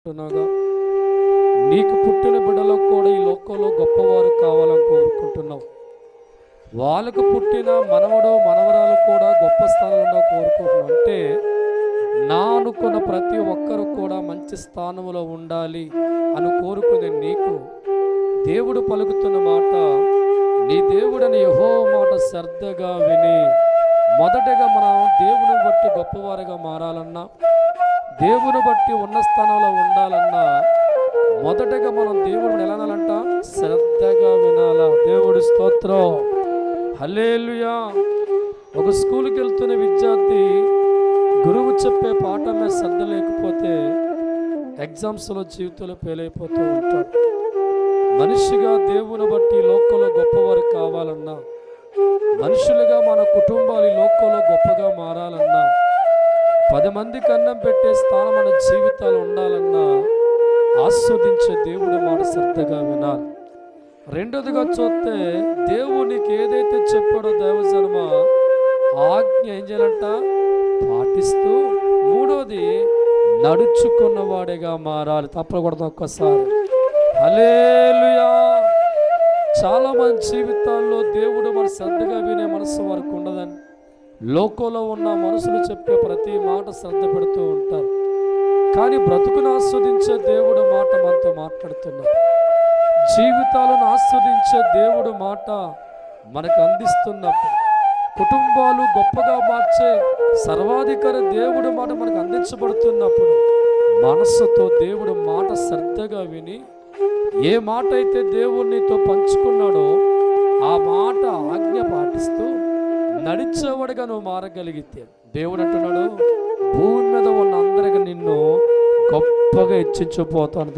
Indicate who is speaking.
Speaker 1: అంటున్నాగా నీకు పుట్టిన బిడ్డలకు కూడా ఈ లోకంలో గొప్పవారు కావాలని కోరుకుంటున్నావు. వాళ్ళకు పుట్టిన మనవడు మనవరాలు కూడా గొప్ప స్థానంలో కోరుకుంటున్నావు. అంటే నా అనుకున్న ప్రతి ఒక్కరు కూడా మంచి స్థానంలో ఉండాలి అని కోరుకునే నీకు దేవుడు పలుకుతున్న మాట, నీ దేవుడని యెహోవా మాట శ్రద్ధగా విని మొదటగా మనం దేవుని బట్టి గొప్పవారుగా మారాలన్నా, దేవుని బట్టి ఉన్న స్థానంలో ఉండాలన్నా మొదటగా మనం దేవుడిని ఎలా అనాలంట? శ్రద్ధగా వినాలా. దేవుడి స్తోత్రం, హల్లెలూయా. ఒక స్కూల్కి వెళ్తున్న విద్యార్థి గురువు చెప్పే పాఠం మీద శ్రద్ధ లేకపోతే ఎగ్జామ్స్లో జీవితంలో ఫెయిల్ అయిపోతూ ఉంటాడు. మనిషిగా దేవుని బట్టి లోకంలో గొప్పవారు కావాలన్నా, మనుషులుగా మన కుటుంబాలు ఈ లోకంలో గొప్పగా మారాలన్నా, 10 మందికి అన్నం పెట్టే స్థానం మన జీవితాలు ఉండాలన్నా ఆస్వాదించే దేవుడు మాట శ్రద్ధగా వినాలి. రెండోదిగా చూస్తే దేవునికి ఏదైతే చెప్పాడో దైవజనమ ఆజ్ఞ ఏం చేయాలంట? పాటిస్తూ. మూడోది నడుచుకున్నవాడిగా మారాలి. తప్పకూడదు. ఒక్కసారి హల్లెలూయా. చాలా మంది జీవితాల్లో దేవుడు మన శ్రద్ధగా వినే మనసు వారికి ఉండదని లోకంలో ఉన్న మనుషులు చెప్పే ప్రతి మాట శ్రద్ధ పెడుతూ ఉంటారు. కానీ బ్రతుకును ఆస్వాదించే దేవుడు మాట మనతో మాట్లాడుతున్నాడు. జీవితాలను ఆస్వాదించే దేవుడు మాట మనకు అందిస్తున్నప్పుడు, కుటుంబాలు గొప్పగా మార్చే సర్వాధికారి దేవుడు మాట మనకు అందించబడుతున్నప్పుడు మనస్సుతో దేవుడు మాట శ్రద్ధగా విని ఏ మాట అయితే దేవునితో పంచుకున్నాడో ఆ మాట ఆజ్ఞ పాటిస్తూ నడిచేవాడిగా నువ్వు మారగలిగితే దేవుడు అంటున్నాడు, భూమి మీద ఉన్న అందరికీ నిన్ను గొప్పగా హెచ్చించబోతాను.